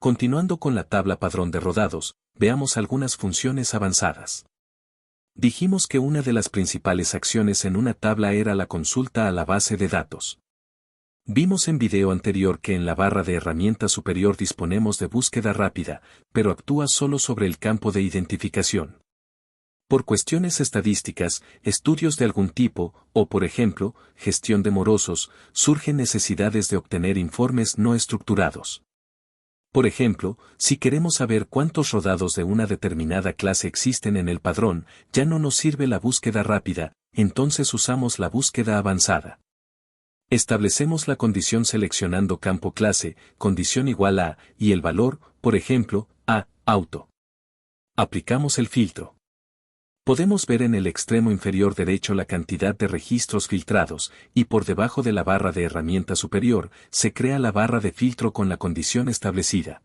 Continuando con la tabla padrón de rodados, veamos algunas funciones avanzadas. Dijimos que una de las principales acciones en una tabla era la consulta a la base de datos. Vimos en video anterior que en la barra de herramienta superior disponemos de búsqueda rápida, pero actúa solo sobre el campo de identificación. Por cuestiones estadísticas, estudios de algún tipo, o por ejemplo, gestión de morosos, surgen necesidades de obtener informes no estructurados. Por ejemplo, si queremos saber cuántos rodados de una determinada clase existen en el padrón, ya no nos sirve la búsqueda rápida, entonces usamos la búsqueda avanzada. Establecemos la condición seleccionando campo clase, condición igual a, y el valor, por ejemplo, a, auto. Aplicamos el filtro. Podemos ver en el extremo inferior derecho la cantidad de registros filtrados, y por debajo de la barra de herramienta superior, se crea la barra de filtro con la condición establecida.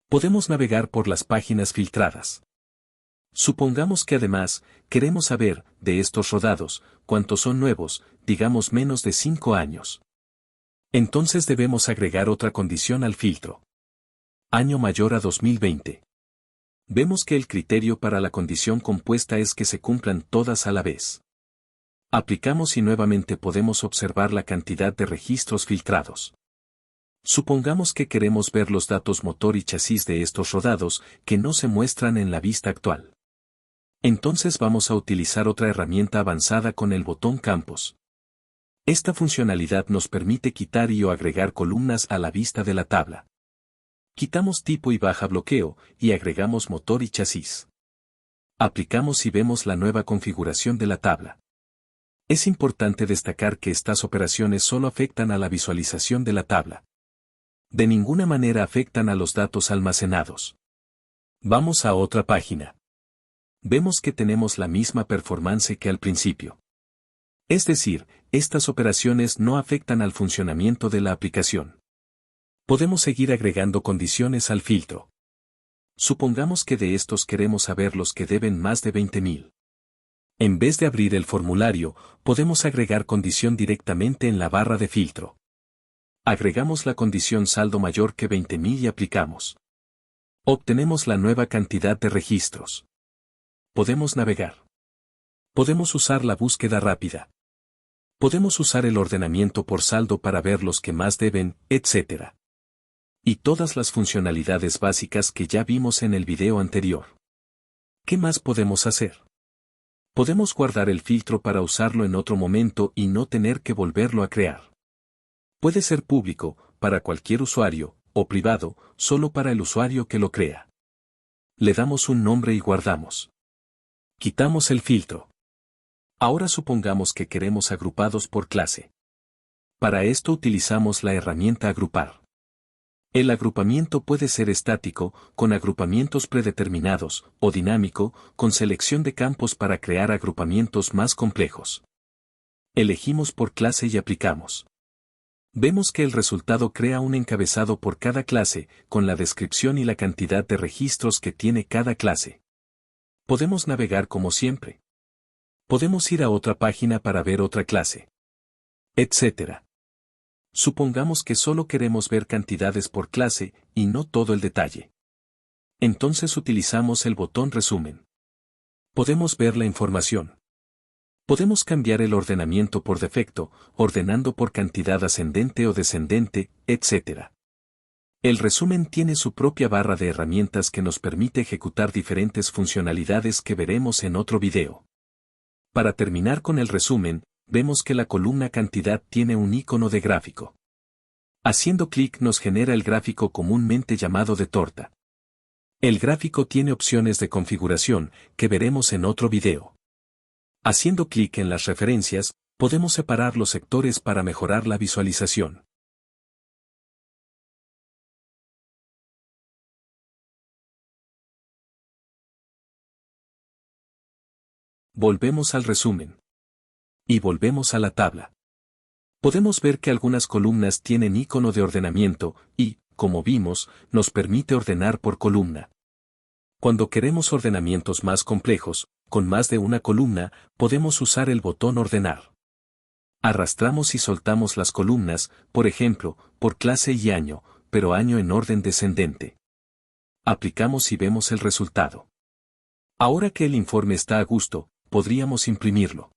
Podemos navegar por las páginas filtradas. Supongamos que además, queremos saber, de estos rodados, cuántos son nuevos, digamos menos de 5 años. Entonces debemos agregar otra condición al filtro. Año mayor a 2020. Vemos que el criterio para la condición compuesta es que se cumplan todas a la vez. Aplicamos y nuevamente podemos observar la cantidad de registros filtrados. Supongamos que queremos ver los datos motor y chasis de estos rodados, que no se muestran en la vista actual. Entonces vamos a utilizar otra herramienta avanzada con el botón Campos. Esta funcionalidad nos permite quitar y o agregar columnas a la vista de la tabla. Quitamos tipo y baja bloqueo, y agregamos motor y chasis. Aplicamos y vemos la nueva configuración de la tabla. Es importante destacar que estas operaciones solo afectan a la visualización de la tabla. De ninguna manera afectan a los datos almacenados. Vamos a otra página. Vemos que tenemos la misma performance que al principio. Es decir, estas operaciones no afectan al funcionamiento de la aplicación. Podemos seguir agregando condiciones al filtro. Supongamos que de estos queremos saber los que deben más de 20.000. En vez de abrir el formulario, podemos agregar condición directamente en la barra de filtro. Agregamos la condición saldo mayor que 20.000 y aplicamos. Obtenemos la nueva cantidad de registros. Podemos navegar. Podemos usar la búsqueda rápida. Podemos usar el ordenamiento por saldo para ver los que más deben, etc. Y todas las funcionalidades básicas que ya vimos en el video anterior. ¿Qué más podemos hacer? Podemos guardar el filtro para usarlo en otro momento y no tener que volverlo a crear. Puede ser público, para cualquier usuario, o privado, solo para el usuario que lo crea. Le damos un nombre y guardamos. Quitamos el filtro. Ahora supongamos que queremos agrupados por clase. Para esto utilizamos la herramienta agrupar. El agrupamiento puede ser estático, con agrupamientos predeterminados, o dinámico, con selección de campos para crear agrupamientos más complejos. Elegimos por clase y aplicamos. Vemos que el resultado crea un encabezado por cada clase, con la descripción y la cantidad de registros que tiene cada clase. Podemos navegar como siempre. Podemos ir a otra página para ver otra clase. Etc. Supongamos que solo queremos ver cantidades por clase, y no todo el detalle. Entonces utilizamos el botón Resumen. Podemos ver la información. Podemos cambiar el ordenamiento por defecto, ordenando por cantidad ascendente o descendente, etc. El resumen tiene su propia barra de herramientas que nos permite ejecutar diferentes funcionalidades que veremos en otro video. Para terminar con el resumen, vemos que la columna cantidad tiene un icono de gráfico. Haciendo clic nos genera el gráfico comúnmente llamado de torta. El gráfico tiene opciones de configuración, que veremos en otro video. Haciendo clic en las referencias, podemos separar los sectores para mejorar la visualización. Volvemos al resumen. Y volvemos a la tabla. Podemos ver que algunas columnas tienen icono de ordenamiento, y, como vimos, nos permite ordenar por columna. Cuando queremos ordenamientos más complejos, con más de una columna, podemos usar el botón Ordenar. Arrastramos y soltamos las columnas, por ejemplo, por clase y año, pero año en orden descendente. Aplicamos y vemos el resultado. Ahora que el informe está a gusto, podríamos imprimirlo.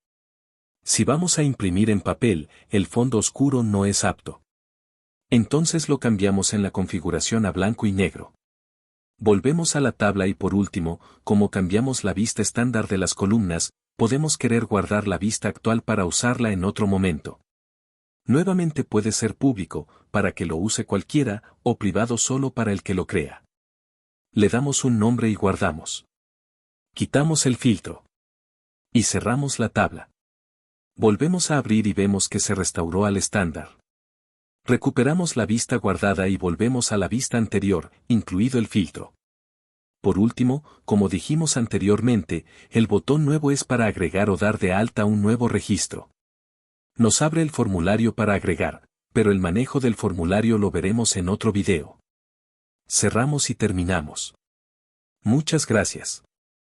Si vamos a imprimir en papel, el fondo oscuro no es apto. Entonces lo cambiamos en la configuración a blanco y negro. Volvemos a la tabla y por último, como cambiamos la vista estándar de las columnas, podemos querer guardar la vista actual para usarla en otro momento. Nuevamente puede ser público, para que lo use cualquiera, o privado solo para el que lo crea. Le damos un nombre y guardamos. Quitamos el filtro. Y cerramos la tabla. Volvemos a abrir y vemos que se restauró al estándar. Recuperamos la vista guardada y volvemos a la vista anterior, incluido el filtro. Por último, como dijimos anteriormente, el botón nuevo es para agregar o dar de alta un nuevo registro. Nos abre el formulario para agregar, pero el manejo del formulario lo veremos en otro video. Cerramos y terminamos. Muchas gracias.